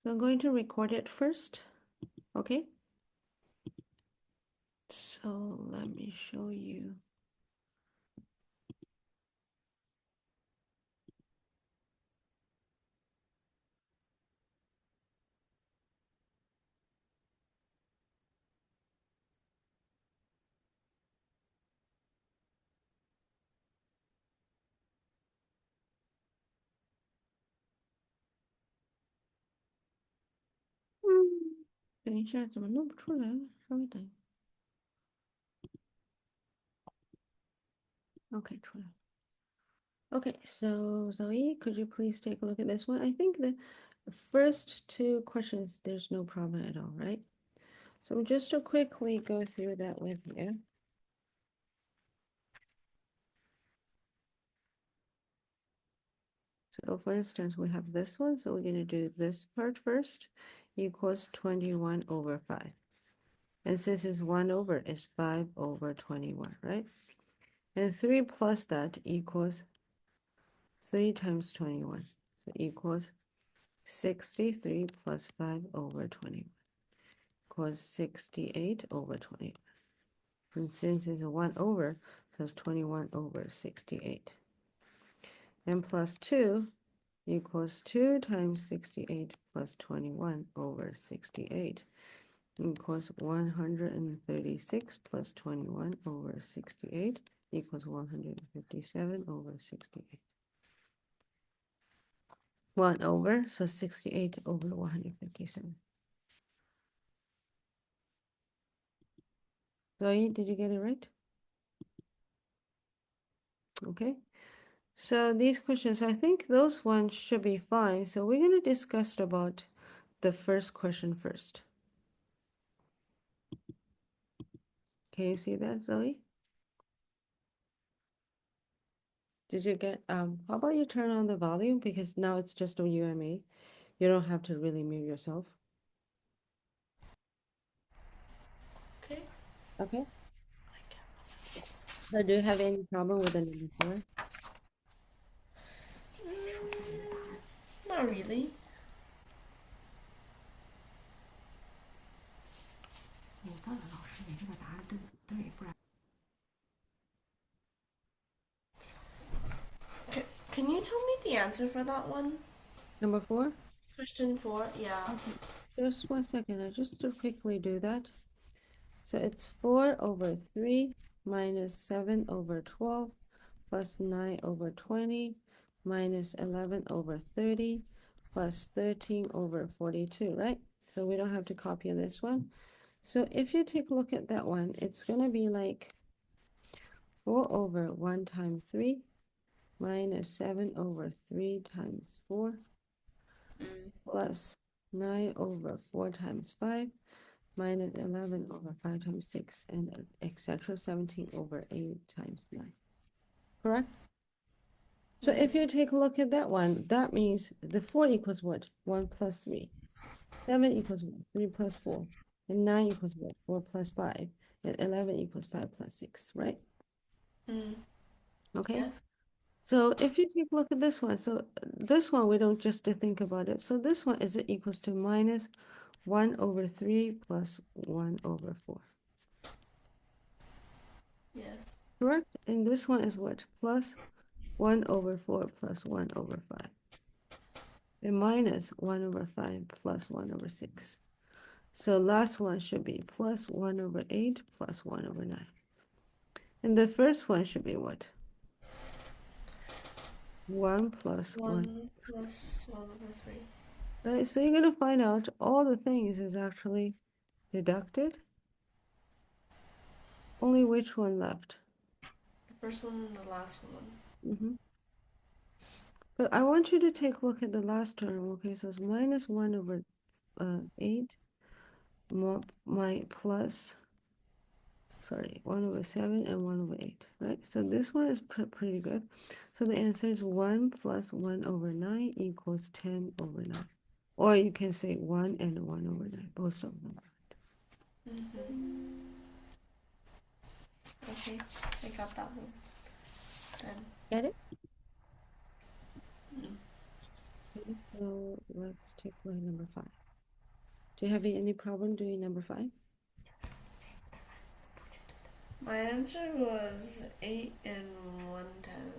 So I'm going to record it first, okay? So let me show you. Hmm. 等一下，怎么弄不出来了？稍微等。Okay, 出来了。Okay, so Zoe, could you please take a look at this one? I think the first two questions, there's no problem at all, right? So just to quickly go through that with you. So for instance, we have this one, so we're going to do this part first, equals 21 over 5. And since it's 1 over, it's 5 over 21, right? And 3 plus that equals 3 times 21. So equals 63 plus 5 over 21 equals 68 over 21. And since it's a 1 over, so it's 21 over 68. And plus 2 equals 2 times 68 plus 21 over 68 equals 136 plus 21 over 68 equals 157 over 68. 1 over, so 68 over 157. Zoe, did you get it right? Okay. So these questions, I think those ones should be fine. So we're going to discuss about the first question first. Can you see that, Zoe? Did you get, how about you turn on the volume? Because now it's just a UMA. You don't have to really mute yourself. Okay. Okay. So do you have any problem with the number 4? Not really. Can you tell me the answer for that one? Number 4? Question 4, yeah. Okay. Just 1 second. I just to quickly do that. So it's 4 over 3 minus 7 over 12 plus 9 over 20 minus 11 over 30 plus 13 over 42, right? So we don't have to copy this one. So if you take a look at that one, it's going to be like 4 over 1 times 3 minus 7 over 3 times 4 plus 9 over 4 times 5 minus 11 over 5 times 6 and etc. 17 over 8 times 9. Correct? So if you take a look at that one, that means the 4 equals what? 1 plus 3. 7 equals what? 3 plus 4. And 9 equals what? 4 plus 5. And 11 equals 5 plus 6, right? Okay. Yes. So if you take a look at this one, so this one, we don't just to think about it. So this one is equals to minus 1 over 3 plus 1 over 4. Yes. Correct? And this one is what? Plus 1 over 4 plus 1 over 5. And minus 1 over 5 plus 1 over 6. So last one should be plus 1 over 8 plus 1 over 9. And the first one should be what? 1 plus 1. 1 plus 1 over 3. Right? So you're going to find out all the things is actually deducted. Only which one left? The first one and the last one. But I want you to take a look at the last term. Okay, so it's minus 1 over 8 my plus, sorry, 1 over 7 and 1 over 8, right? So this one is pretty good. So the answer is 1 plus 1 over 9 equals 10 over 9. Or you can say 1 and 1 over 9, both of them. Okay, I got that one. Then. Get it? Okay, So let's take away number 5. Do you have any problem doing number 5? My answer was 8 and 1/10.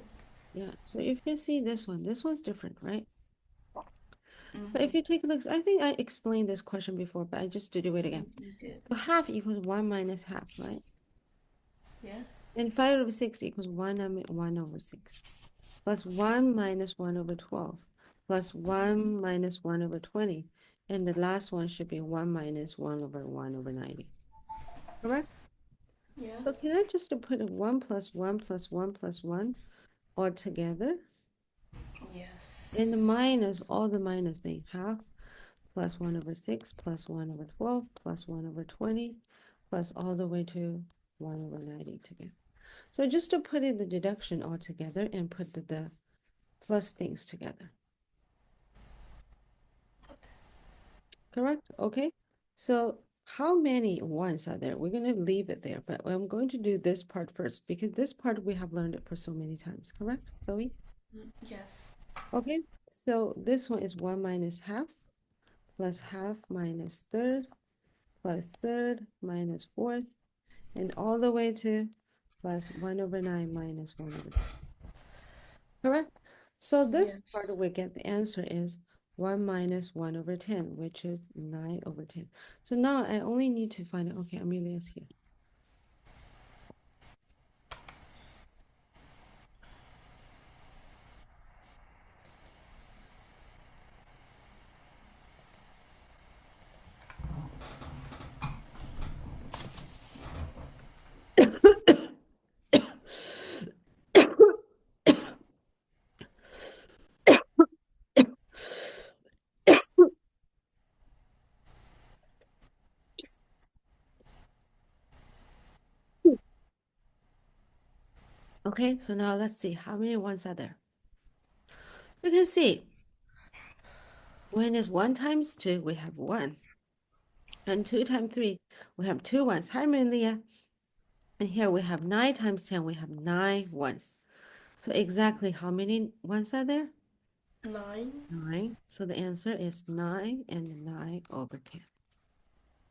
Yeah, so if you see this one's different, right? But Mm-hmm. if you take a look, I think I explained this question before, but I just to do it again. You did. So half equals 1 minus half, right? Yeah. And 5 over 6 equals 1 over 6. Plus 1 minus 1 over 12. Plus 1 minus 1 over 20. And the last one should be 1 minus 1 over 90. Correct? Yeah. So can I just put a 1 plus 1 plus 1 plus 1 all together? Yes. And the minus, all the minus thing, half plus 1 over 6 plus 1 over 12 plus 1 over 20 plus all the way to 1 over 90 together. So just to put in the deduction all together and put the plus things together. Correct? Okay. So how many ones are there? We're going to leave it there, but I'm going to do this part first because this part we have learned it for so many times. Correct, Zoe? Yes. Okay. So this one is 1 minus half plus half minus third plus third minus fourth and all the way to plus 1 over 9 minus 1 over 10. Correct? So this Yes. part we get the answer is 1 minus 1 over 10, which is 9 over 10. So now I only need to find out, okay, Amelia's here. Okay, so now let's see how many ones are there. You can see when it's 1 times 2, we have 1. And 2 times 3, we have 2 ones. Hi, Amelia. And here we have 9 times 10, we have 9 ones. So exactly how many ones are there? 9. 9. So the answer is 9 and 9 over 10.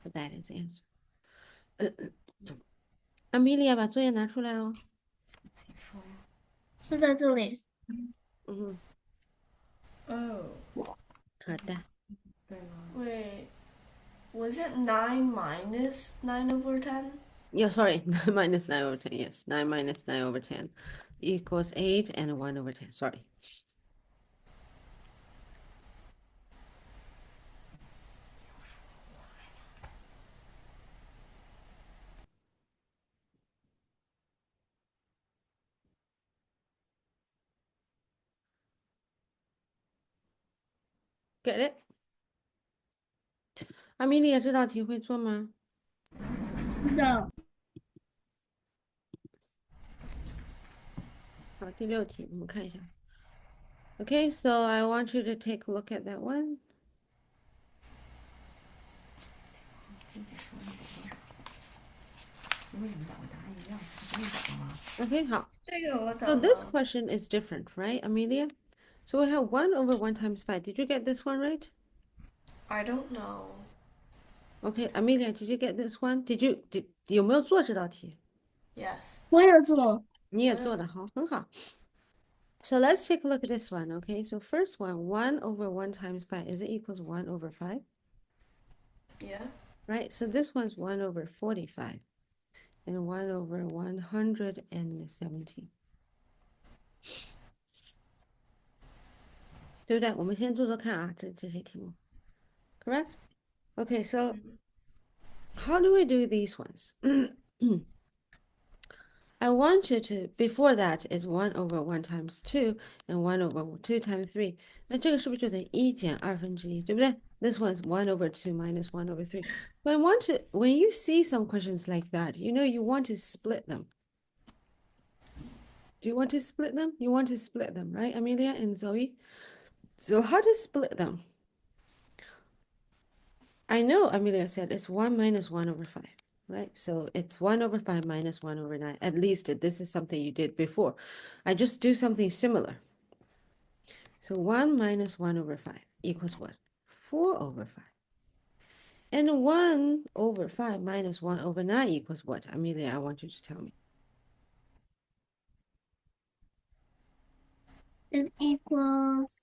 So that is the answer. Amelia 把作业拿出来哦。是在这里。嗯， Oh. 好的。 Wait. Was it 9 minus 9 over 10? Yeah, sorry, 9 minus 9 over 10. Yes, 9 minus 9 over 10 equals 8 and 1 over 10. Sorry. Get it? 阿米莉也这道题会做吗？是的。好，第6题，我们看一下。Okay, so I want you to take a look at that one. Okay, 好。So this question is different, right, Amelia? So we have 1 over 1 times 5. Did you get this one right? I don't know. Okay, Amelia, did you get this one? 有没有做这道题？ Yes. 我也做。你也做的好，很好。So let's take a look at this one, okay? So first one, 1 over 1 times 5, is it equals 1 over 5? Yeah. Right, so this one's 1 over 45 and 1 over 170. 对不对？我们先做做看啊，这些题目。Correct? Okay, so how do we do these ones? I want you to, before that is 1 over 1 times 2 and 1 over 2 times 3. 那这个是不是就等于1减1/2，对不对？ This one's 1 over 2 minus 1 over 3. When you see some questions like that, you know you want to split them. Do you want to split them? You want to split them, right, Amelia and Zoe? So how to split them? I know Amelia said it's 1 minus 1 over 5. Right, so it's 1 over 5 minus 1 over 9. At least this is something you did before. I just do something similar. So 1 minus 1 over 5 equals what? 4 over 5. And 1 over 5 minus 1 over 9 equals what? Amelia, I want you to tell me. It equals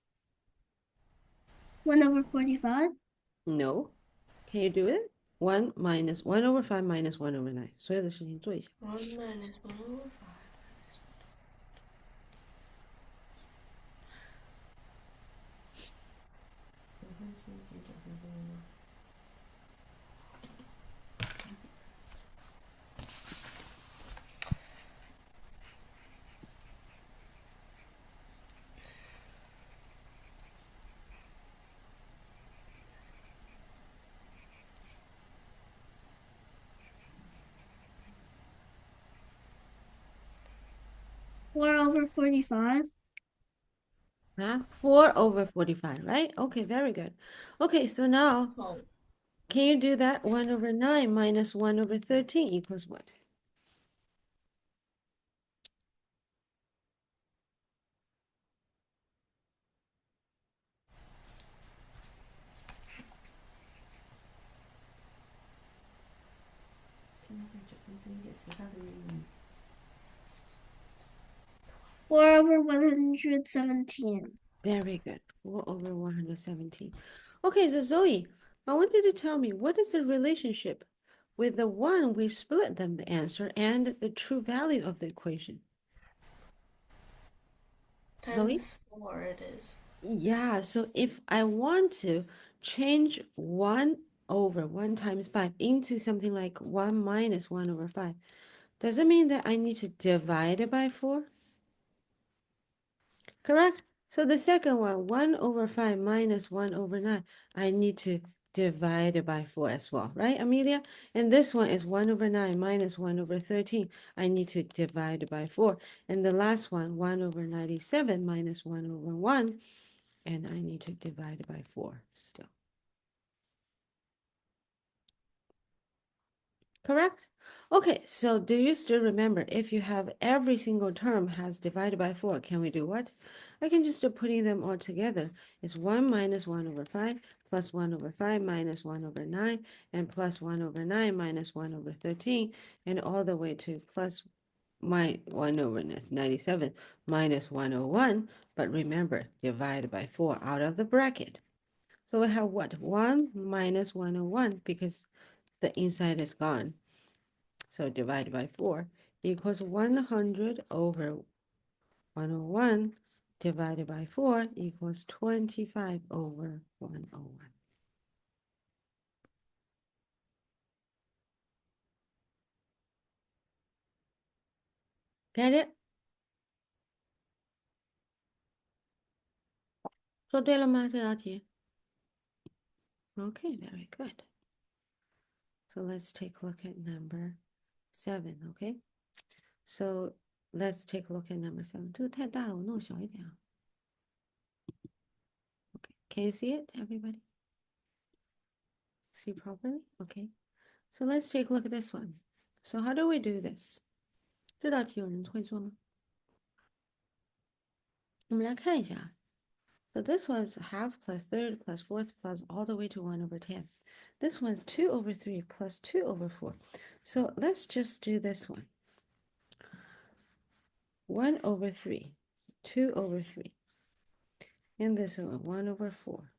1 over 45. No. Can you do it? 1 minus 1 over 5 minus 1 over 9. 所有的事情做一下。 1 minus 1 over 5. Four over 45. 4 over 45, right? Okay, very good. Okay, so now, Oh, can you do that? 1 over 9 minus 1 over 13 equals what? Four over 117. Very good. 4 over 117. Okay, so Zoe, I want you to tell me what is the relationship with the one we split them the answer and the true value of the equation? Zoe? times 4 it is. Yeah, so if I want to change 1 over 1 times 5 into something like 1 minus 1 over 5, does it mean that I need to divide it by 4? Correct? So the second one, 1 over 5 minus 1 over 9, I need to divide it by 4 as well, right, Amelia? And this one is 1 over 9 minus 1 over 13. I need to divide it by 4. And the last one, 1 over 97 minus 1 over 1, and I need to divide it by 4 still. Correct? Okay, so do you still remember if you have every single term has divided by 4, can we do what? I can just putting them all together. It's 1 minus 1 over 5 plus 1 over 5 minus 1 over 9 and plus 1 over 9 minus 1 over 13 and all the way to plus my 1 over 97 minus 101. But remember, divide by 4 out of the bracket. So we have what? 1 minus 101 because the inside is gone. So divided by 4 equals 100 over 101 divided by 4 equals 25 over 101. Get it? 说对了吗？这道题 Okay, very good. So let's take a look at number 7, okay? So let's take a look at number 7. 这个太大了，我弄小一点啊。Okay, can you see it, everybody? See properly? Okay. So let's take a look at this one. So how do we do this? 这道题有人会做吗？我们来看一下。So this one's half plus third plus fourth plus all the way to 1 over 10. This one's 2 over 3 plus 2 over 4. So let's just do this one. 1 over 3, 2 over 3. And this one, 1 over 4,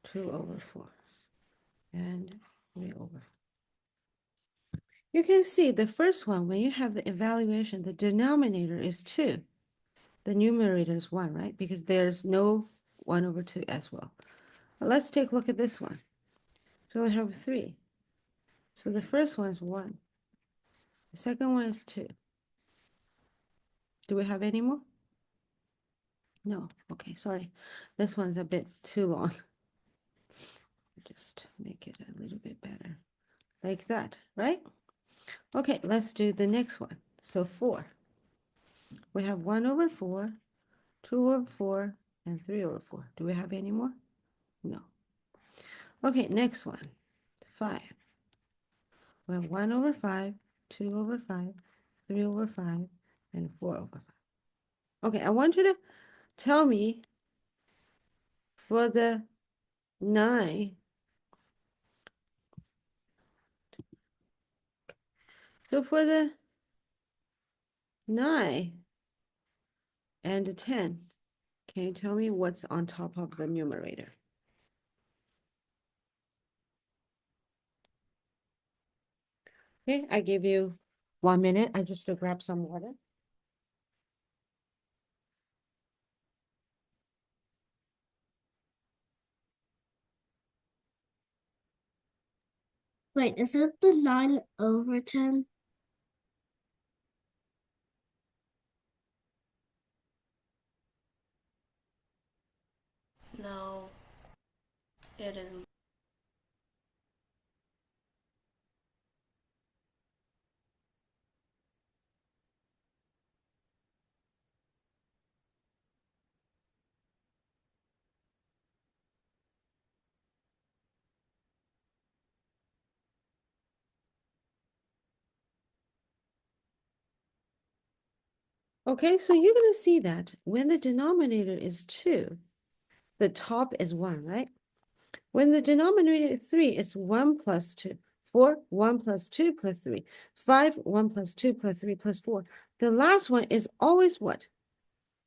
2 over 4, and 3 over 4. You can see the first one, when you have the evaluation, the denominator is 2. The numerator is 1, right? Because there's no 1 over 2 as well. But let's take a look at this one. So we have 3. So the first one is 1. The second one is 2. Do we have any more? No. Okay, sorry. This one's a bit too long. Just make it a little bit better. Like that, right? Okay, let's do the next one. So 4. We have 1 over 4, 2 over 4, and 3 over 4. Do we have any more? No. Okay, next one. 5. We have 1 over 5, 2 over 5, 3 over 5, and 4 over 5. Okay, I want you to tell me for the 9. So for the 9 and the 10, can you tell me what's on top of the numerator? Okay, I give you 1 minute. I just to grab some water. Wait, is it the 9 over 10? No, it isn't. Okay, so you're going to see that when the denominator is 2, the top is 1, right? When the denominator is 3, it's 1 plus 2. 4, 1 plus 2 plus 3. 5, 1 plus 2 plus 3 plus 4. The last one is always what?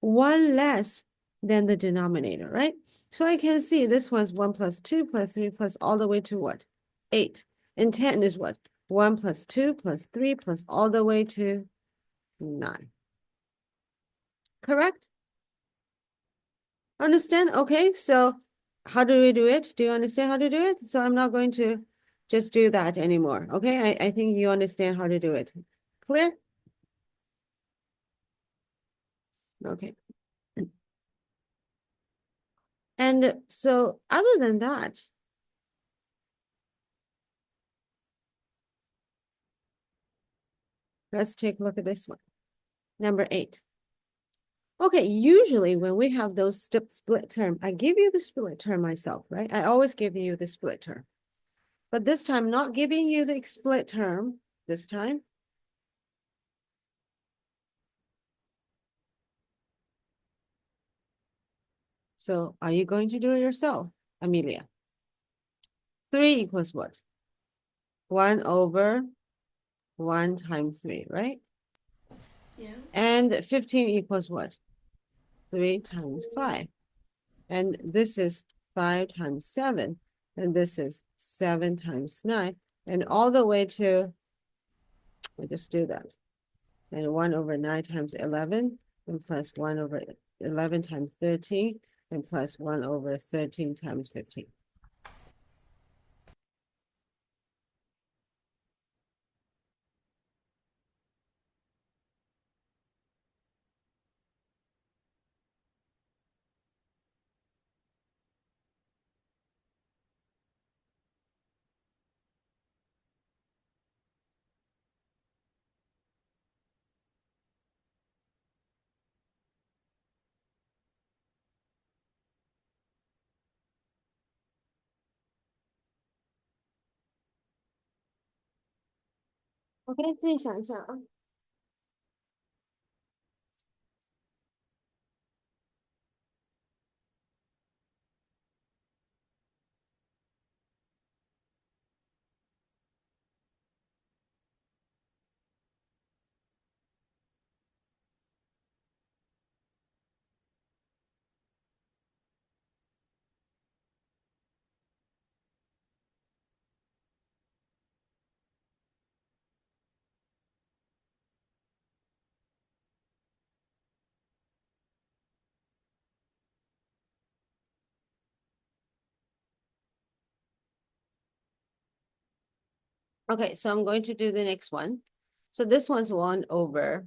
1 less than the denominator, right? So I can see this one's 1 plus 2 plus 3 plus all the way to what? 8. And 10 is what? 1 plus 2 plus 3 plus all the way to 9. Correct? Understand? Okay, so how do we do it? Do you understand how to do it? So I'm not going to just do that anymore. Okay, I think you understand how to do it. Clear? Okay. And so other than that, let's take a look at this one. Number 8. Okay, usually when we have those split term, I give you the split term myself, right? I always give you the split term. But this time, not giving you the split term this time. So are you going to do it yourself, Amelia? 3 equals what? 1 over 1 times 3, right? Yeah. And 15 equals what? 3 times 5. And this is 5 times 7. And this is 7 times 9. And all the way to, we just do that. And 1 over 9 times 11, and plus 1 over 11 times 13, and plus 1 over 13 times 15. OK，自己想一想啊。Okay, so I'm going to do the next one. So this one's 1 over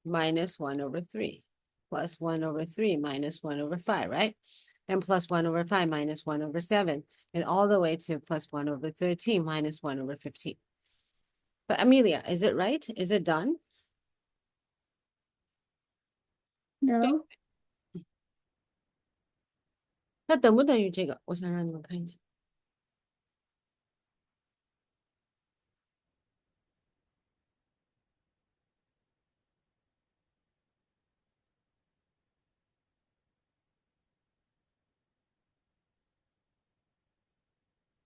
minus 1 over 3, plus 1 over 3 minus 1 over 5, right? And plus 1 over 5 minus 1 over 7, and all the way to plus 1 over 13 minus 1 over 15. But Amelia, is it right? Is it done? No. 那等不等于这个？我想让你们看一下。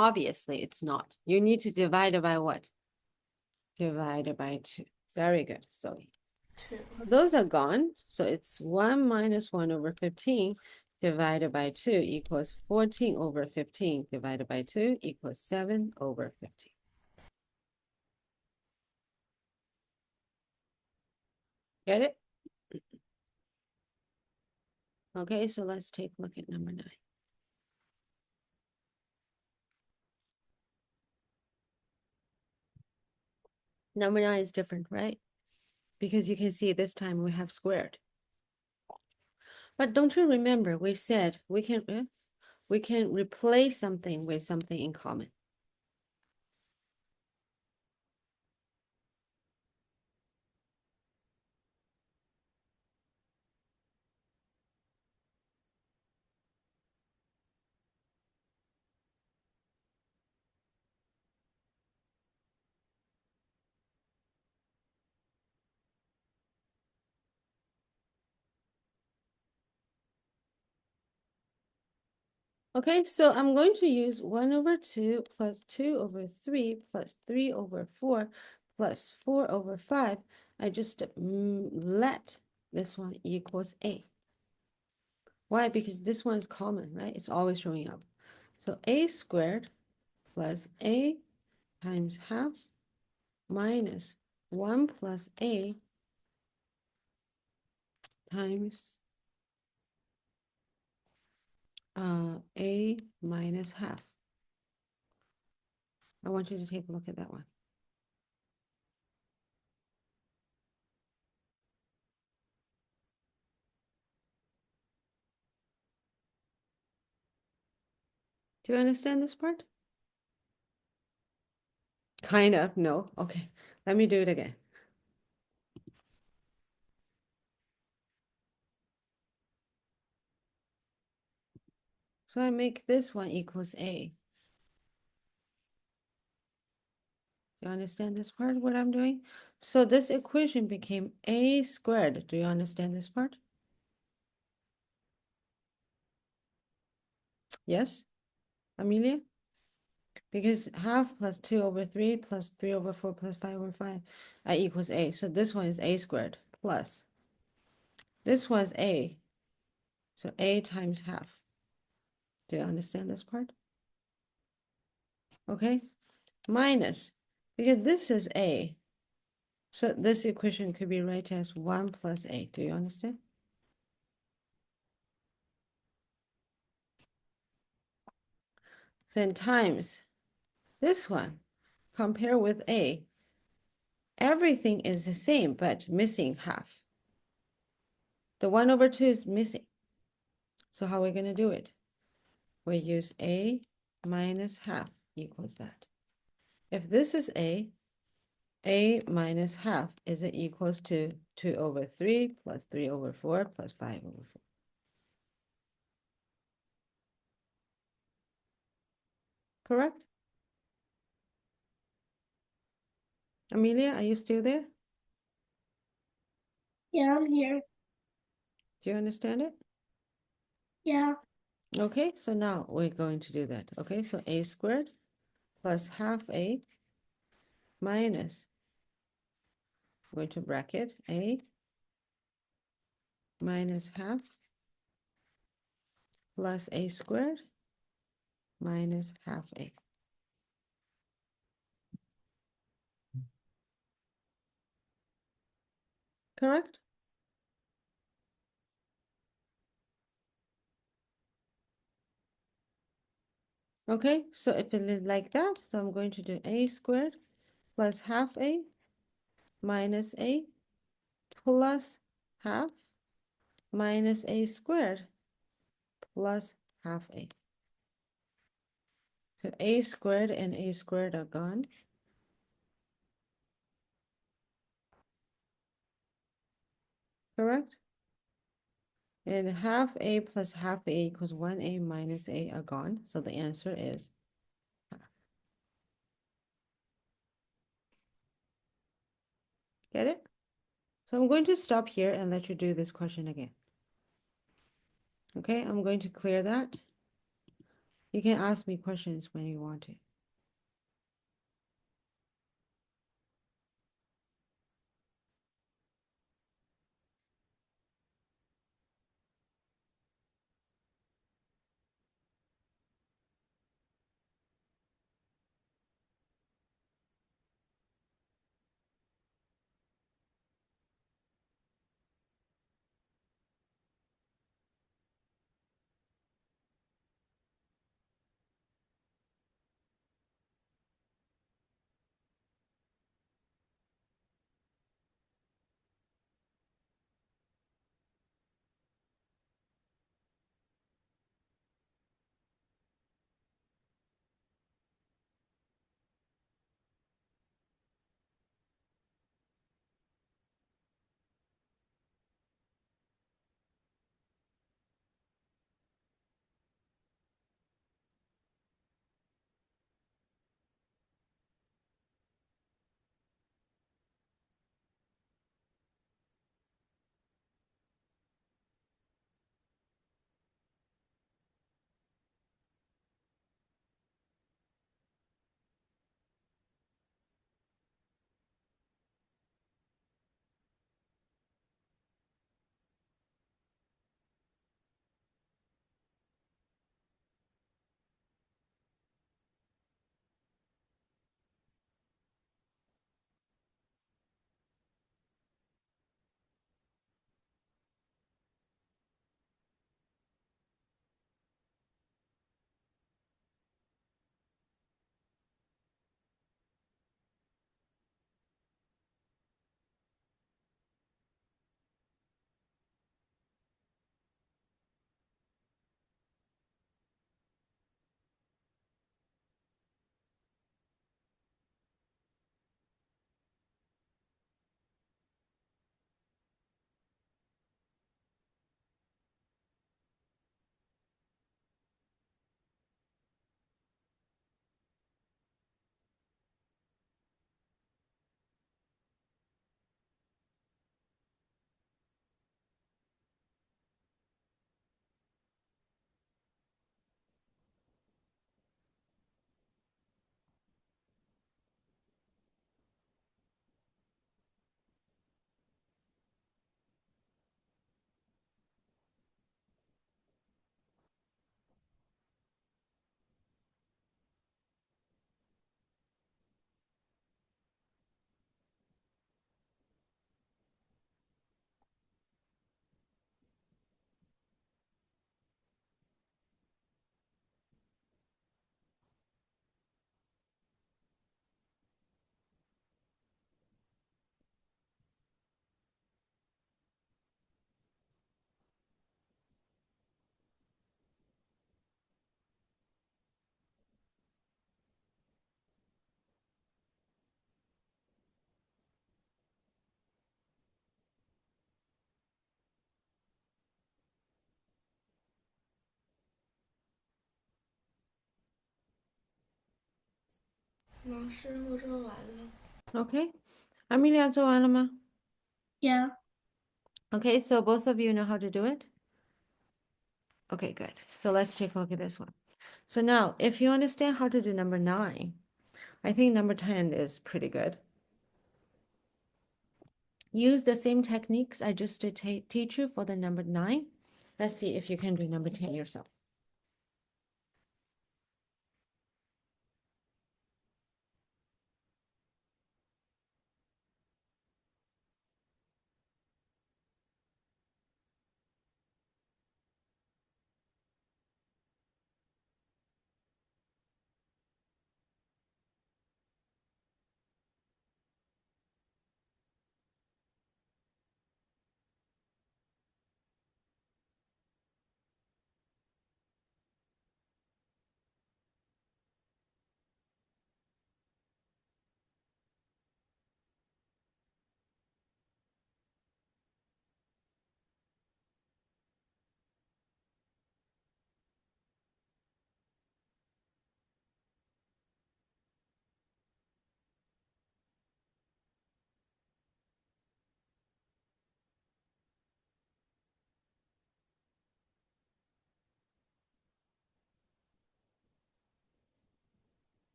Obviously, it's not. You need to divide it by what? Divide it by 2. Very good. So 2. those are gone. So it's 1 minus 1 over 15 divided by 2 equals 14 over 15 divided by 2 equals 7 over 15. Get it? Okay, so let's take a look at number 9. Number 9 is different, right? Because you can see this time we have squared. But don't you remember we said we can replace something with something in common. Okay, so I'm going to use 1 over 2 plus 2 over 3 plus 3 over 4 plus 4 over 5. I just let this one equals A. Why? Because this one is common, right? It's always showing up. So A squared plus A times half minus 1 plus A times A minus half. I want you to take a look at that one. Do you understand this part? Kind of, no. Okay, let me do it again. So I make this one equals A. You understand this part, what I'm doing? So this equation became A squared. Do you understand this part? Yes, Amelia? Because half plus 2 over 3 plus 3 over 4 plus 5 over 5 equals A. So this one is A squared plus. This was A. So A times half. Do you understand this part? Okay. Minus. Because this is A. So this equation could be written as 1 plus A. Do you understand? Then times this one. Compare with A. Everything is the same, but missing half. The 1 over 2 is missing. So how are we going to do it? We use A minus half equals that. If this is A minus half is it equals to 2 over 3 plus 3 over 4 plus 5 over 4. Correct? Amelia, are you still there? Yeah, I'm here. Do you understand it? Yeah. Okay, so now we're going to do that. Okay, so A squared plus half A minus, going to bracket A minus half plus A squared minus half A. Correct? Okay, so if it is like that, so I'm going to do A squared plus half A minus A plus half minus A squared plus half A. So A squared and A squared are gone. Correct? And half A plus half A equals 1A minus A are gone. So the answer is half. Get it? So I'm going to stop here and let you do this question again. Okay, I'm going to clear that. You can ask me questions when you want to.老师，我做完了。Okay. Amelia 做完了吗? Yeah. Okay, so both of you know how to do it? Okay, good. So let's take a look at this one. So now, if you understand how to do number 9, I think number 10 is pretty good. Use the same techniques I just did teach you for the number 9. Let's see if you can do number 10 yourself.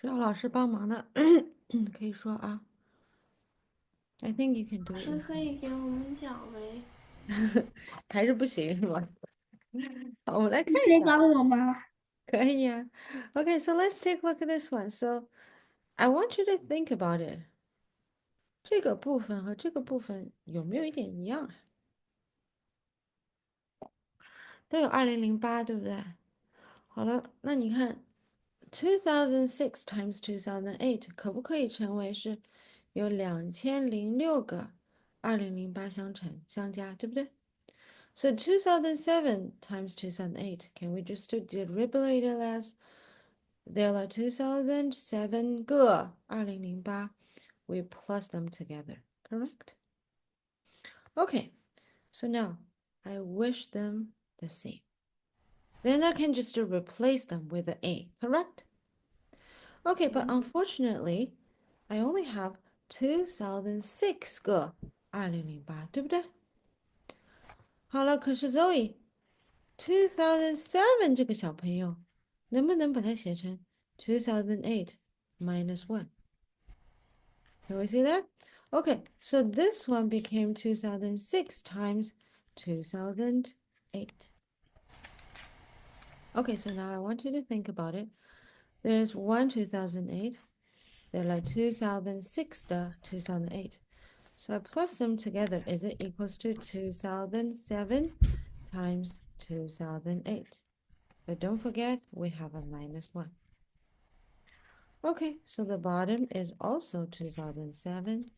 需要老师帮忙的，可以说啊。I think you can do 老 it 师 yourself. 可以给我们讲呗。还是不行是吧？好，我们来看你可以一下。帮我吗？可以呀。Okay, so let's take a look at this one. So I want you to think about it. 这个部分和这个部分有没有一点一样啊？都有2008，对不对？好了，那你看2006 times 2008可不可以成为是有2006个2008相加，对不对？So 2007 times 2008, can we just deribulate it as there are 2007个2008? We plus them together, correct? Okay, so now I wish them the same. Then I can just replace them with an A, correct? Okay, but unfortunately, I only have 2006个2008，对不对？好了，可是 Zoe，2007这个小朋友能不能把它写成2008 minus 1? Can we see that? Okay, so this one became 2006 times 2008. Okay, so now I want you to think about it. There's one 2008. There are 2006 the 2008. So I plus them together. Is it equals to 2007 times 2008? But don't forget, we have a minus 1. Okay, so the bottom is also 2007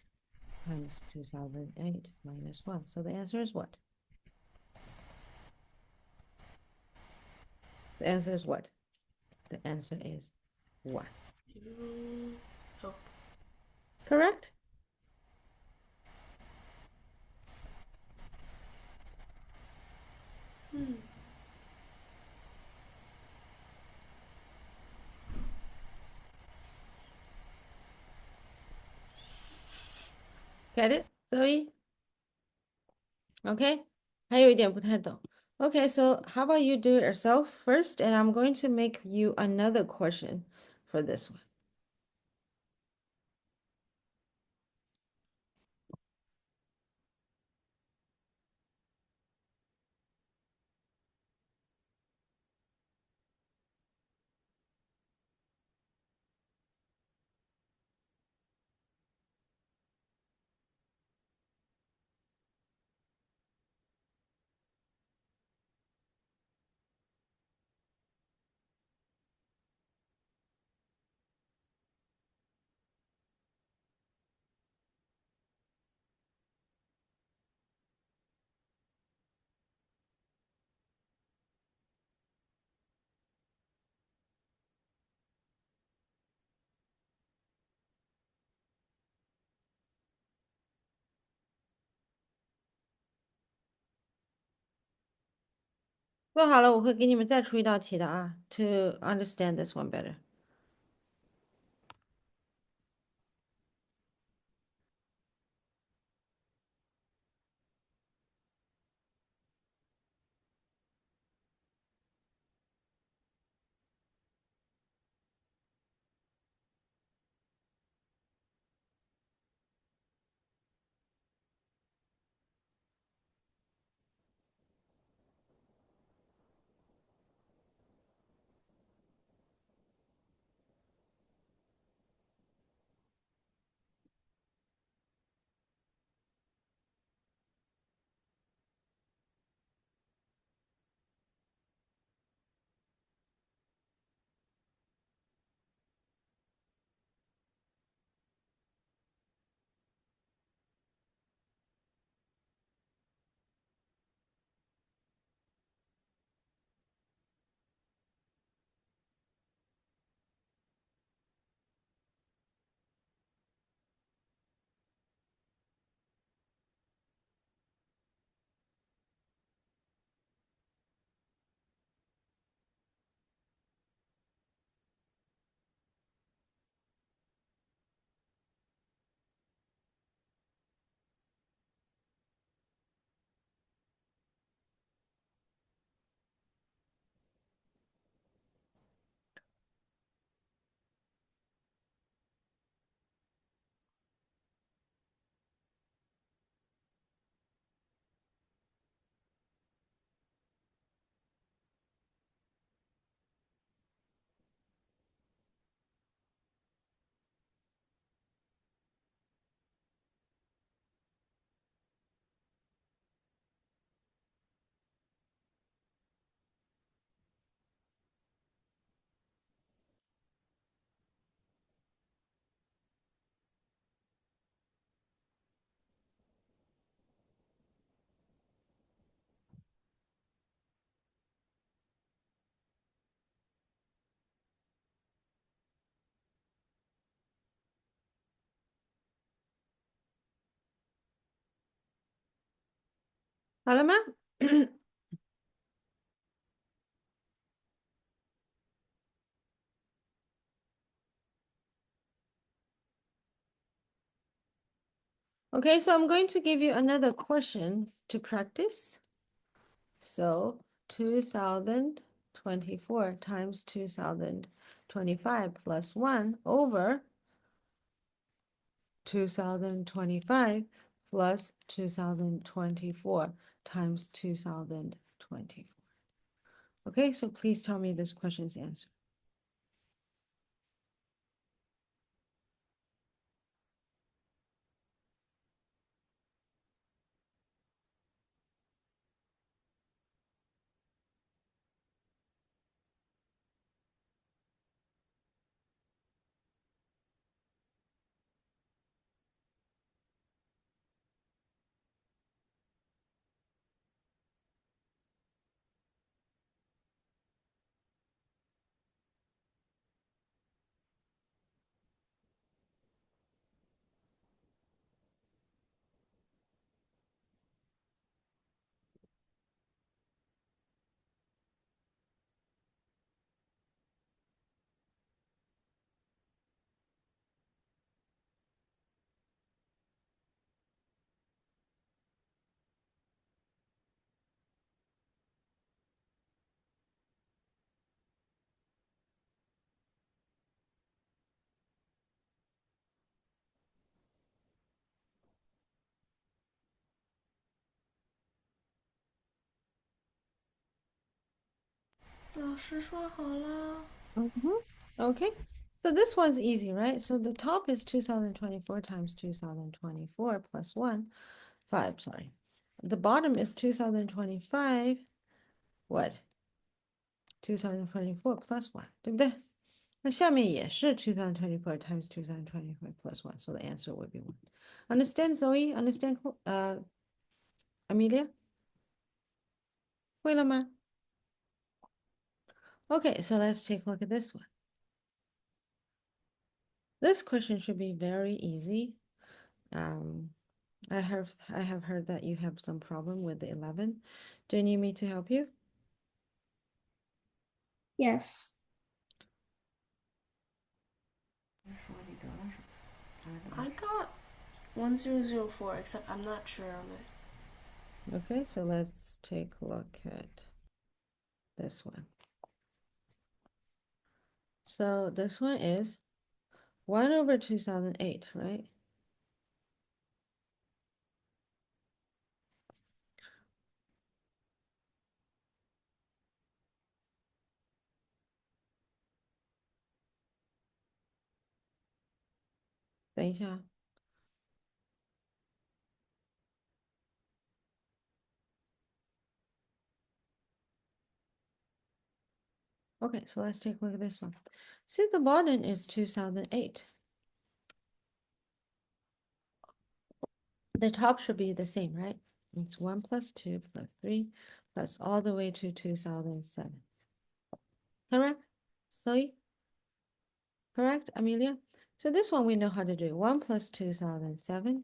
times 2008 minus 1. So the answer is what? The answer is what? The answer is 1. 有 Correct? Get it, Zoe? Okay, 还有一点不太懂. Okay, so how about you do it yourself first, and I'm going to make you another question for this one. 做好了，我会给你们再出一道题的啊，to understand this one better. 好了吗？Okay, so I'm going to give you another question to practice. So 2024 times 2025 plus 1 over 2025 plus 2024 times 2024. Okay, so please tell me this question's answer. Okay, so this one's easy, right? So the top is 2024 times 2024 plus 1, 5, sorry. The bottom is 2025, what? 2024 plus 1, 对不对？那下面也是 2024 times 2024 plus 1, so the answer would be 1. Understand, Zoe? Understand, Amelia? 会了吗? Okay, so let's take a look at this one. This question should be very easy. I have heard that you have some problem with the 11. Do you need me to help you? Yes. I got 1004, except I'm not sure on it. Okay, so let's take a look at this one. So this one is 1 over 2008, right? Okay, so let's take a look at this one. See, the bottom is 2008. The top should be the same, right? It's 1 plus 2 plus 3 plus all the way to 2007. Correct? Zoe? Correct, Amelia? So this one we know how to do. 1 plus 2007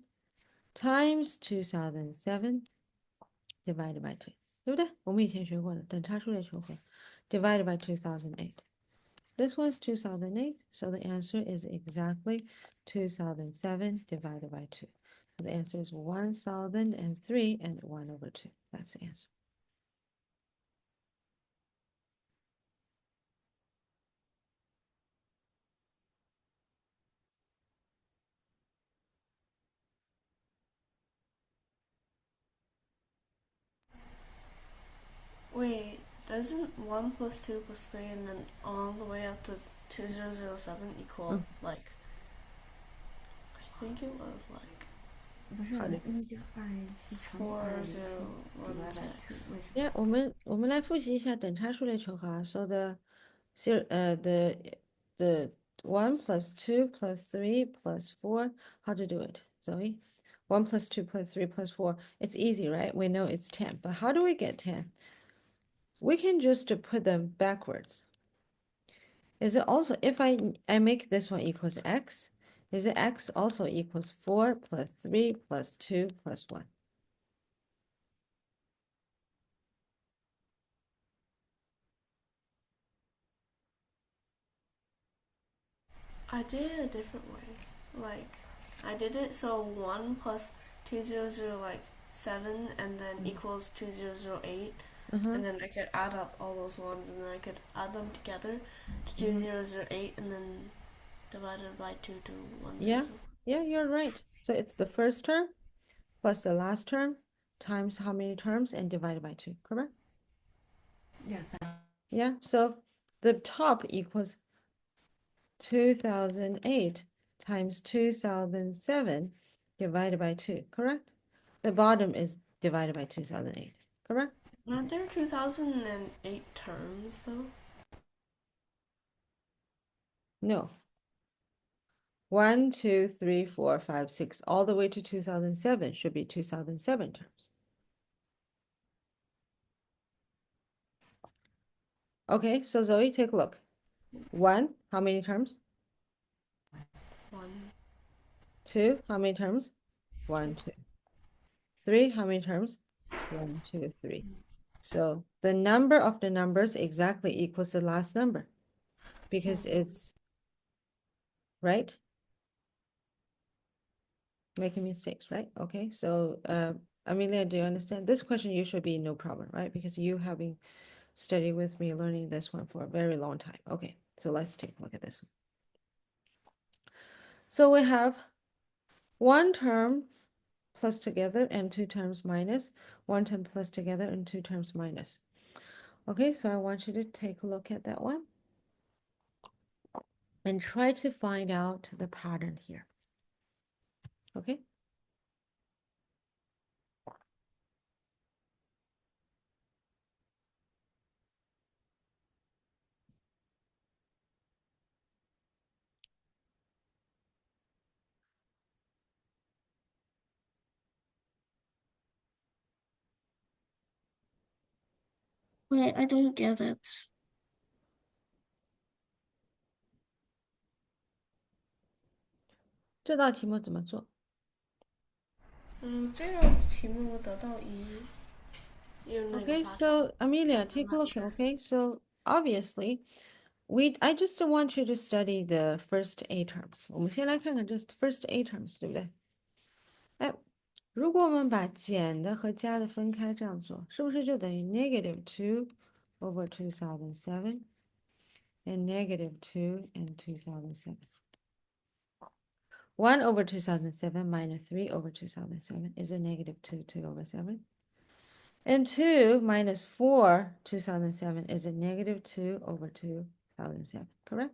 times 2007 divided by 2. 对不对？我们以前学过的等差数列求和 divided by 2008. This one's 2008, so the answer is exactly 2007 divided by 2. So the answer is 1003 and 1 over 2. That's the answer. Wait, doesn't 1 plus 2 plus 3 and then all the way up to 2007 equal, like, I think it was like 不是好的1加207乘以207 Yeah, 我们来复习一下等差数列求和啊。So the 1 plus 2 plus 3 plus 4, how to do it, Zoe? 1 plus 2 plus 3 plus 4. It's easy, right? We know it's 10. But how do we get 10? We can just put them backwards. Is it also, if I make this one equals x, is it x also equals 4 plus 3 plus 2 plus 1? I did it a different way. Like, I did it so 1 plus 2007 and then equals 2008. And then I could add up all those ones and then I could add them together to 2008 and then divide it by 2 to 1. Yeah, you're right. So it's the first term plus the last term times how many terms and divided by 2, correct? Yeah. Yeah, so the top equals 2008 times 2007 divided by 2, correct? The bottom is divided by 2008, correct? Aren't there 2008 terms though? No. 1, 2, 3, 4, 5, 6, all the way to 2007 should be 2007 terms. Okay, so Zoe, take a look. 1, how many terms? 1. 2, how many terms? 1, 2. 3, how many terms? 1, 2, 3. So the number of the numbers exactly equals the last number because it's right. Making mistakes, right? Okay, so Amelia, do you understand? This question you should be no problem, right? Because you having studied with me learning this one for a very long time. Okay, so let's take a look at this one. So we have one term plus together and 2 terms minus, one term plus together and 2 terms minus. Okay, so I want you to take a look at that one and try to find out the pattern here. Okay. Wait, I don't get it. 这道题目怎么做？这个题目得到1。Okay, so Amelia, take a look. Okay, so obviously, I just want you to study the first A terms. 我们先来看看这 first A terms，对不对？哎，如果我们把减的和加的分开，这样做，是不是就等于 -2 over 2007 and -2 and 2007? 1 over 2007 minus 3 over 2007 is a -2 over 7. And 2 minus 4, 2007 is a -2 over 2007, correct?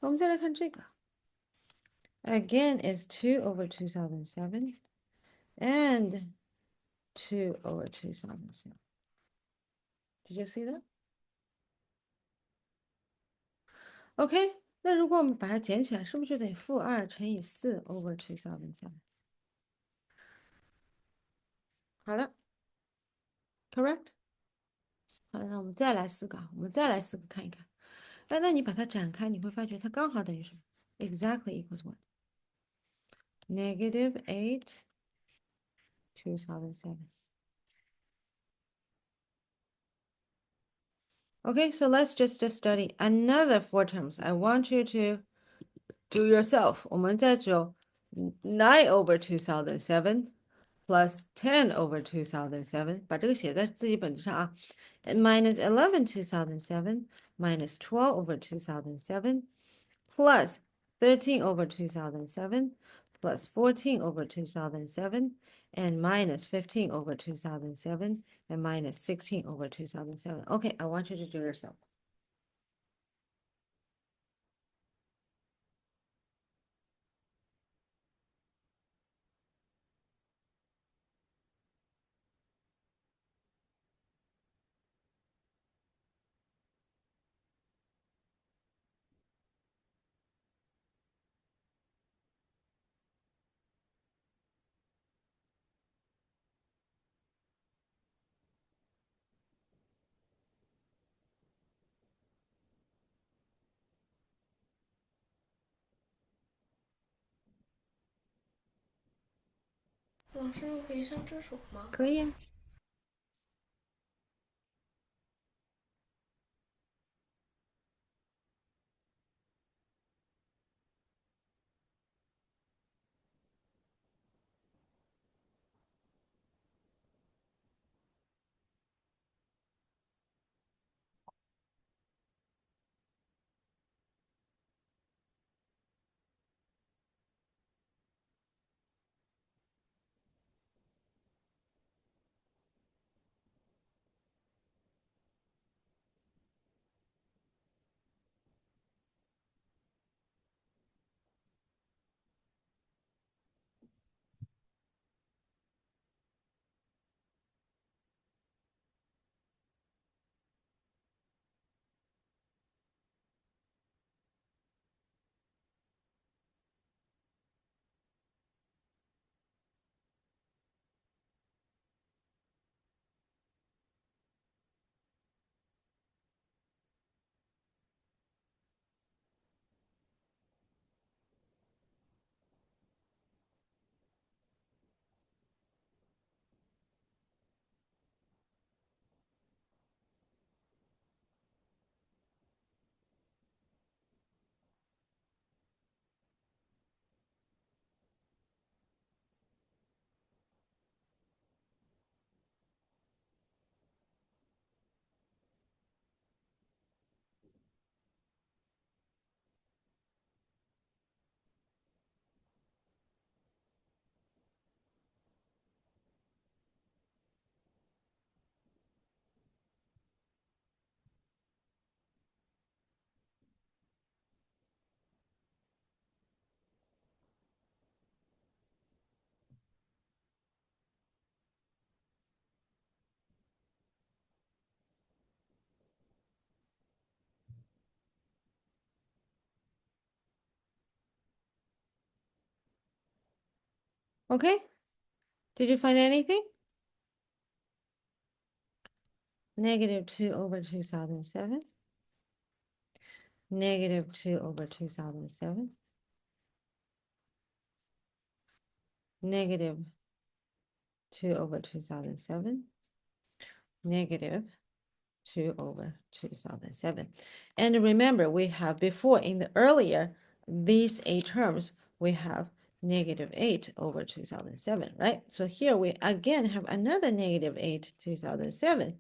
我们再来看这个. Again, it's 2 over 2007 and 2 over 2007. Did you see that? Okay, 那如果我们把它减起来，是不是就得-2乘以4 over 2007？好了 ，correct？好了，那我们再来4个，我们再来4个看一看。哎，那你把它展开，你会发觉它刚好等于什么？Exactly equals what? -8, 2007. Okay, so let's just study another 4 terms. I want you to do yourself. 我们再做9 over 2007 plus 10 over 2007. 把这个写在自己本子上啊。And minus 11 2007 minus 12 over 2007 plus 13 over 2007 plus 14 over 2007 and minus 15 over 2007 and minus 16 over 2007. Okay, I want you to do yourself. La师，我可以上厕所吗？可以啊。Okay? Did you find anything? Negative 2 over 2007. Negative 2 over 2007. Negative 2 over 2007. Negative 2 over 2007. And remember, we have before in the earlier, these 8 terms, we have negative 8 over 2007, right? So here we again have another negative 8 2007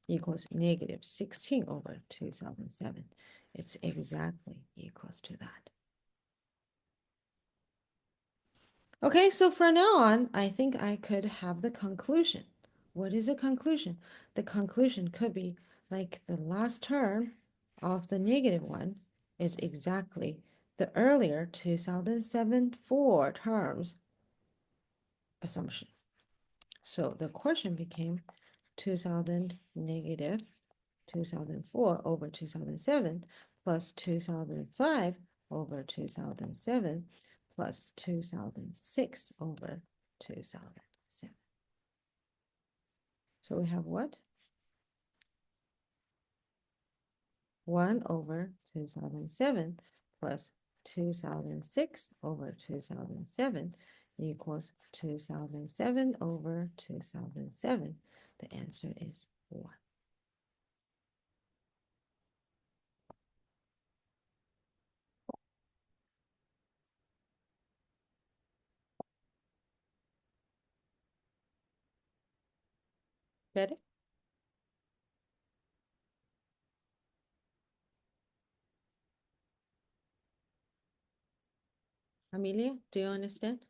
equals negative 16 over 2007. It's exactly equals to that. Okay, so from now on, I think I could have the conclusion. What is the conclusion? The conclusion could be like the last term of the negative one is exactly the earlier 2007 4 terms assumption. So the question became 2000 negative 2004 over 2007 plus 2005 over 2007 plus 2006 over 2007. So we have what? 1 over 2007 plus 2006 over 2007 equals 2007 over 2007. The answer is 1. Get it? Amelia, do you understand?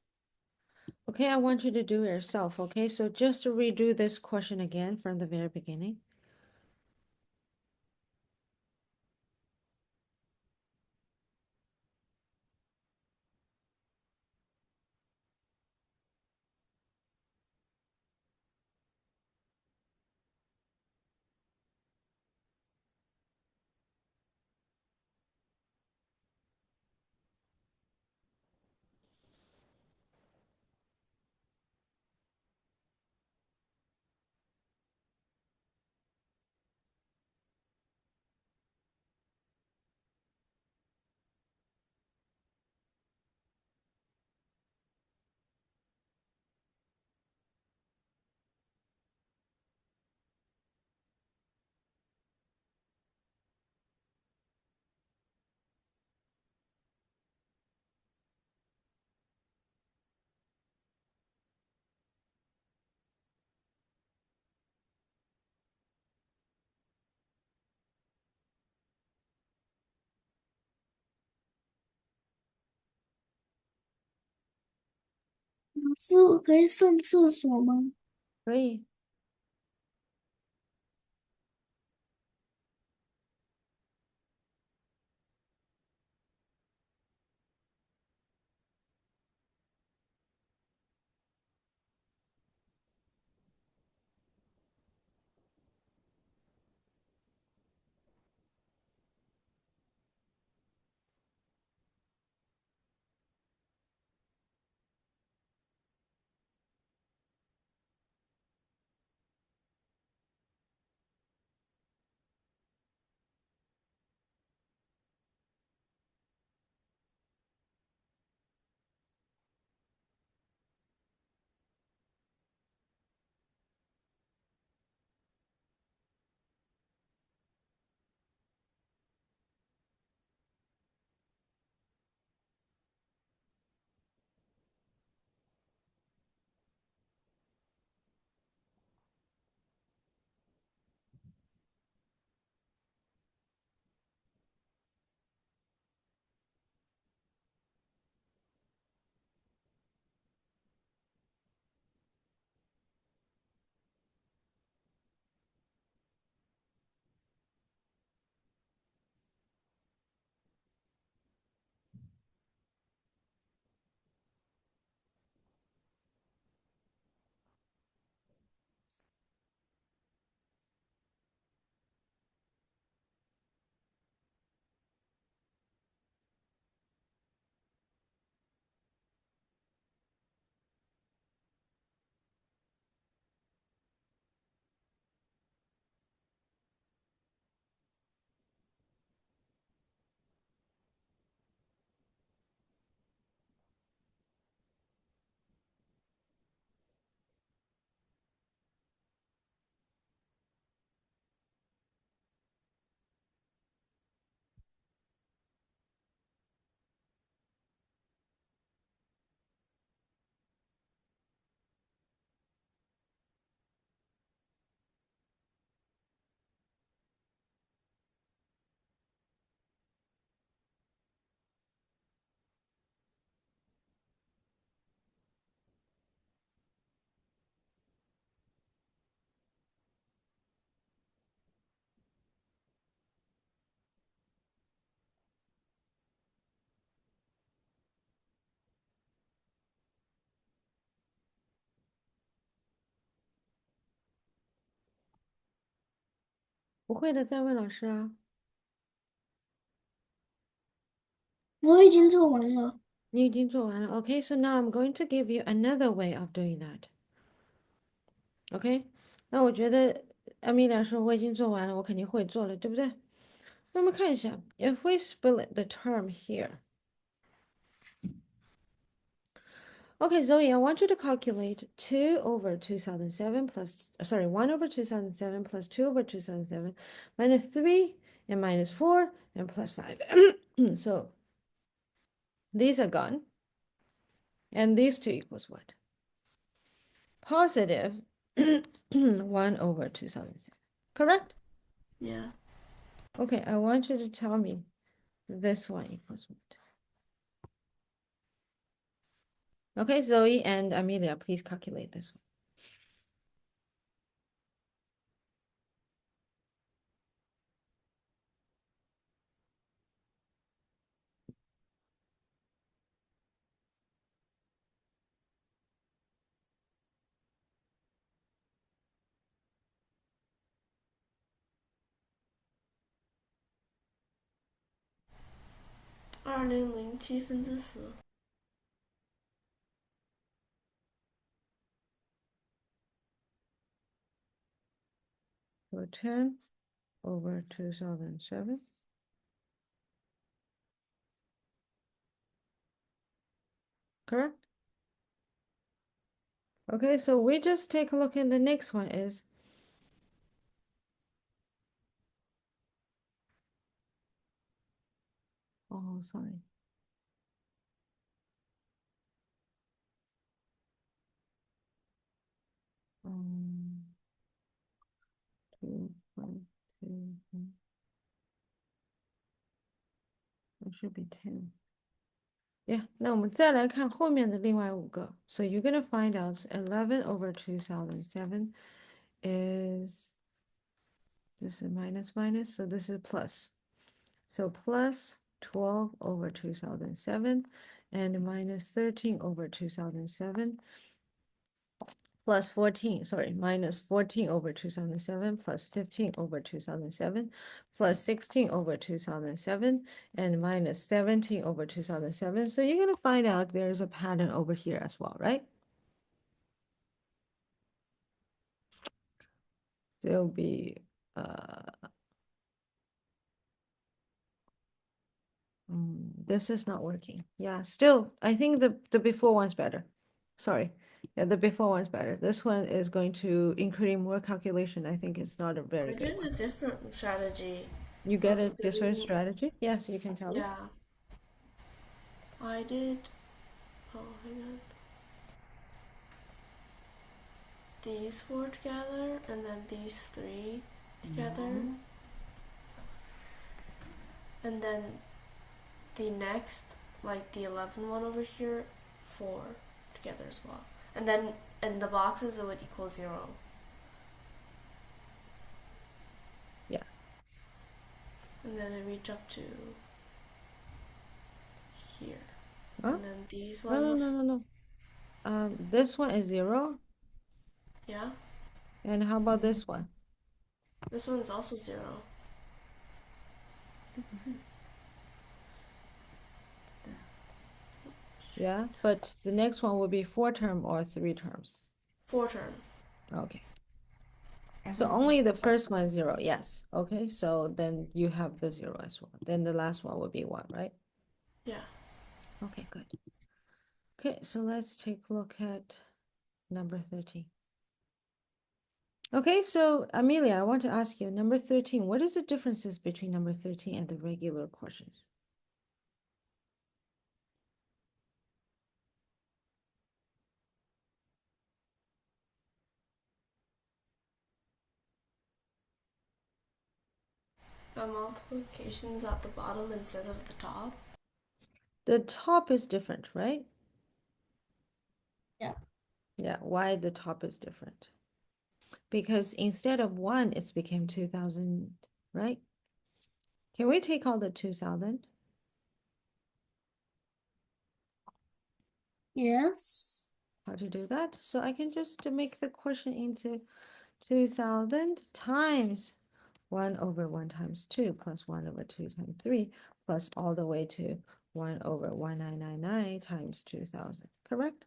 Okay, I want you to do it yourself, okay? So just to redo this question again from the very beginning.老师，我可以上厕所吗？可以。不会的再问老师啊。我已经做完了。你已经做完了。Okay, so now I'm going to give you another way of doing that. OK，那我觉得阿米娅说我已经做完了，我肯定会做了，对不对？那我们看一下，if we split the term here. Okay, Zoe, I want you to calculate 2 over 2007 plus, sorry, 1 over 2007 plus 2 over 2007 minus 3 and minus 4 and plus 5. So these are gone. And these two equals what? Positive 1 over 2007. Correct? Yeah. Okay, I want you to tell me this one equals what? Okay, Zoe and Amelia, please calculate this one. So 10 over 2007. Correct? Okay, so we just take a look in the next one is oh sorry. Um, 2, 1, 2, it should be 10. Yeah, 那我们再来看后面的另外5个. So you're gonna find out 11 over 2007 is this is minus minus, so this is plus. So plus 12 over 2007 and minus 13 over 2007 plus 14, sorry, minus 14 over 2007 plus 15 over 2007 plus 16 over 2007 and minus 17 over 2007. So you're going to find out there's a pattern over here as well, right? There'll be this is not working. Yeah, still, I think the before one's better. Sorry. Yeah, the before one's better. This one is going to include more calculation. I think it's not a very I good did one. a different strategy. You get a of different doing- strategy? Yes, you can tell me. Yeah. I did. Oh, hang on. These 4 together, and then these 3 together. And then the next, like the 11 one over here, 4 together as well. And then in the boxes, it would equal 0. Yeah. And then I reach up to here. Huh? And then these No, no, ones. no, no, no. This one is 0. Yeah. And how about this one? This one's also 0. Yeah, but the next one will be 4 term or 3 terms. 4 term. Okay. So only the first one is 0, yes. Okay, so then you have the 0 as well. Then the last one will be 1, right? Yeah. Okay, good. Okay, so let's take a look at number 13. Okay, so Amelia, I want to ask you, number 13, what is the differences between number 13 and the regular questions? Multiplications at the bottom instead of the top. The top is different, right? Yeah. Yeah, why the top is different? Because instead of 1, it's became 2000, right? Can we take all the 2000? Yes. How to do that? So I can just make the question into 2000 times 1 over 1 times 2 plus 1 over 2 times 3 plus all the way to 1 over 1999 times 2000, correct?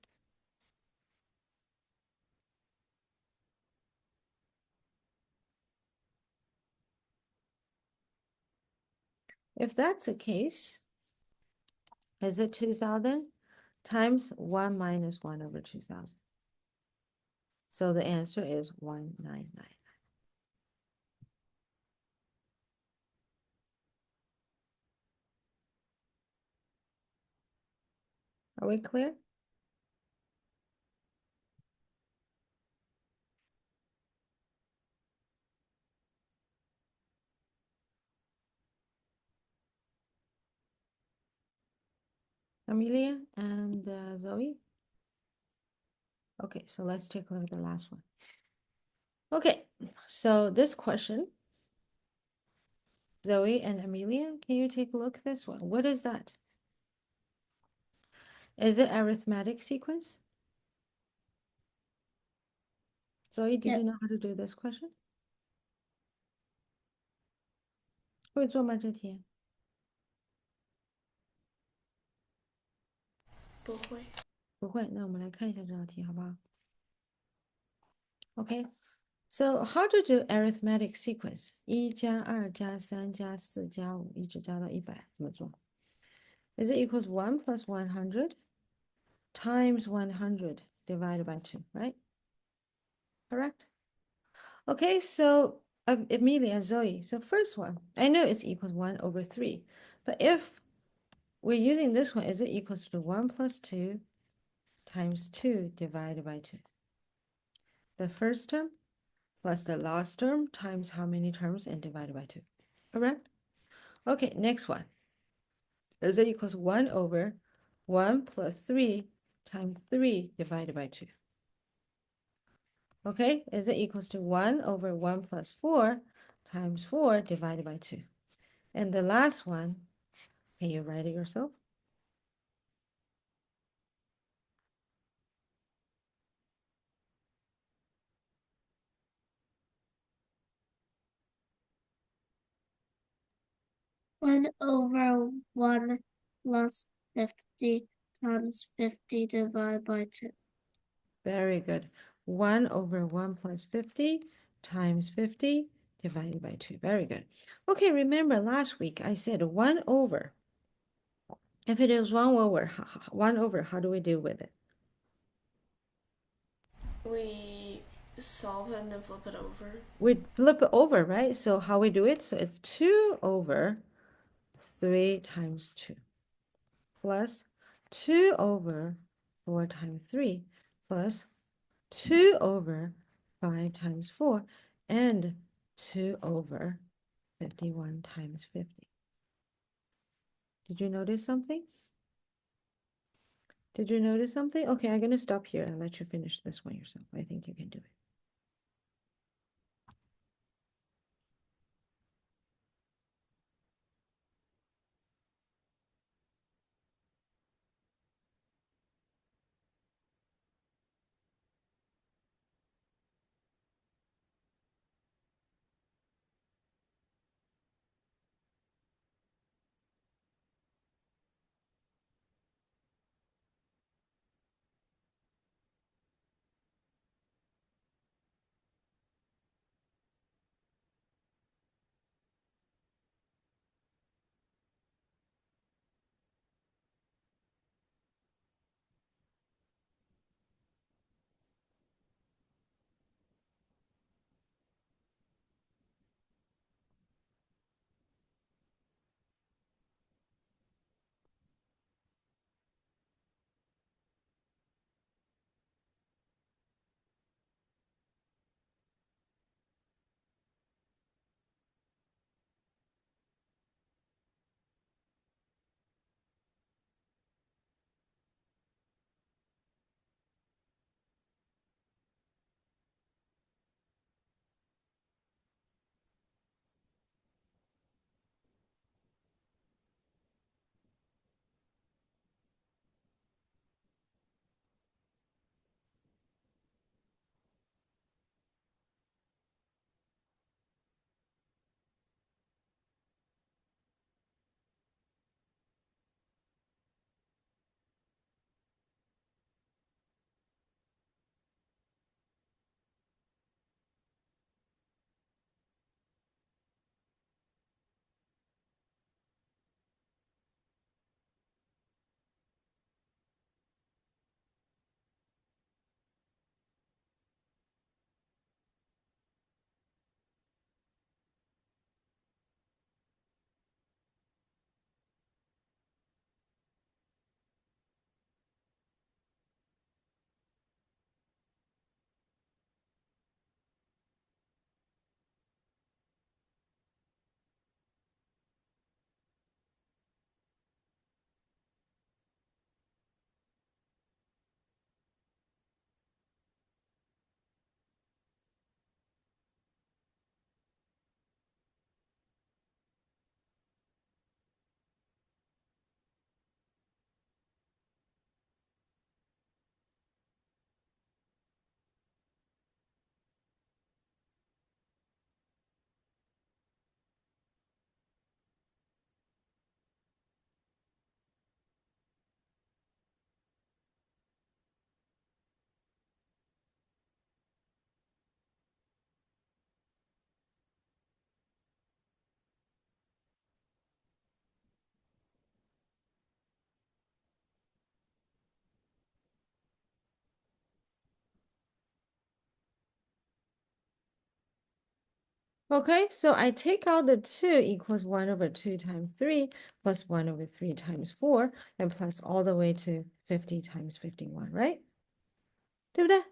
If that's the case, is it 2000 times 1 minus 1 over 2000? So the answer is 199. Are we clear? Amelia and Zoe? Okay, so let's take a look at the last one. Okay, so this question, Zoe and Amelia, can you take a look at this one? What is that? Is it arithmetic sequence? Zoe, did Yep. you know how to do this question? 会做吗这题？不会。不会，那我们来看一下这道题，好不好？Okay, so how to do arithmetic sequence? 1加2加3加4加5一直加到100，怎么做？Is it equals 1 plus 100 times 100 divided by 2, right? Correct? Okay, so Emilia, Zoe, so first one, I know it's equals 1 over 3, but if we're using this one, is it equals to 1 plus 2 times 2 divided by 2? The first term plus the last term times how many terms and divided by 2, correct? Okay, next one. Is it equals 1 over 1 plus 3 times 3 divided by 2? Okay, is it equals to 1 over 1 plus 4 times 4 divided by 2? And the last one, can you write it yourself? One over 1 plus 50 times 50 divided by 2. Very good. 1 over 1 plus 50 times 50 divided by 2. Very good. Okay, remember last week I said 1 over. If it is 1 over, 1 over, how do we deal with it? We solve and then flip it over. We flip it over, right? So how we do it? So it's 2 over 3 times 2 plus 2 over 4 times 3 plus 2 over 5 times 4 and 2 over 51 times 50. Did you notice something? Did you notice something? Okay, I'm going to stop here and let you finish this one yourself. I think you can do it. Okay, so I take out the 2 equals 1 over 2 times 3 plus 1 over 3 times 4 and plus all the way to 50 times 51, right? 对不对?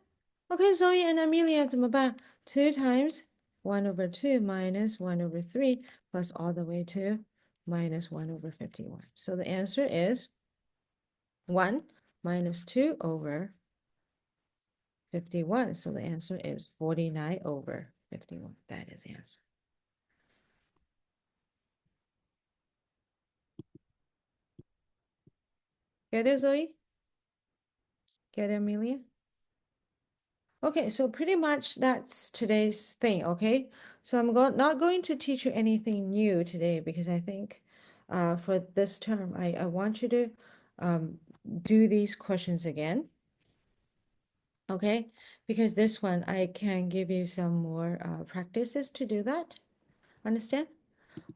Okay, Zoe and Amelia 怎么办? 2 times 1 over 2 minus 1 over 3 plus all the way to minus 1 over 51. So the answer is 1 minus 2 over 51. So the answer is 49 over 51. That is the answer. Get it, Zoe? Get it, Amelia? Okay, so pretty much that's today's thing, okay? So I'm not going to teach you anything new today because I think for this term, I want you to do these questions again, okay? Because this one, I can give you some more practices to do that. Understand?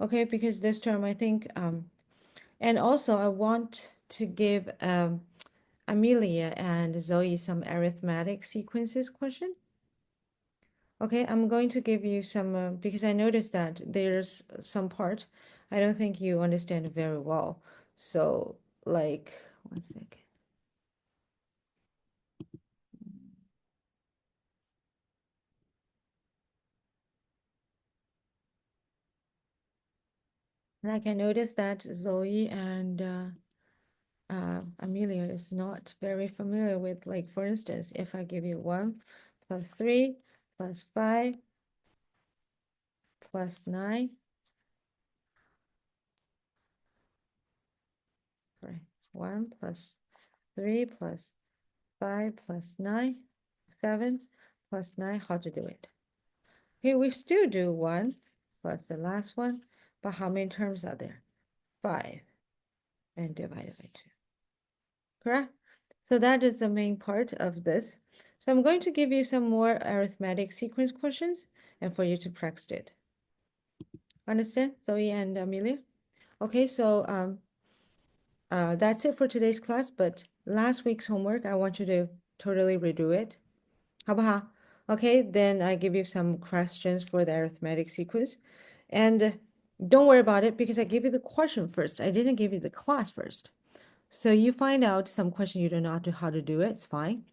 Okay, because this term, I think, and also I want to give Amelia and Zoe some arithmetic sequences question. Okay, I'm going to give you some, because I noticed that there's some part I don't think you understand very well. So, like, 1 second. Like, I noticed that Zoe and Amelia is not very familiar with, like, for instance, if I give you 1 plus 3 plus 5 plus 9, sorry, 1 plus 3 plus 5 plus 9, 7 plus 9, how to do it? Okay, we still do 1 plus the last one, but how many terms are there? 5 and divided by 2. Correct? So that is the main part of this. So I'm going to give you some more arithmetic sequence questions and for you to practice it. Understand, Zoe and Amelia? Okay, so that's it for today's class, but last week's homework, I want you to totally redo it. 好不好? Okay, then I give you some questions for the arithmetic sequence. And don't worry about it because I gave you the question first. I didn't give you the class first. So you find out some question you don't know how to do it. It's fine.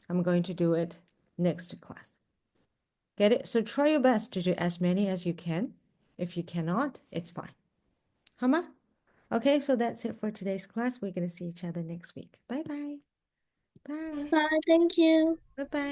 I'm going to do it next class. Get it? So try your best to do as many as you can. If you cannot, it's fine. 好吗? Okay, so that's it for today's class. We're going to see each other next week. Bye-bye. Bye. Bye, thank you. Bye-bye.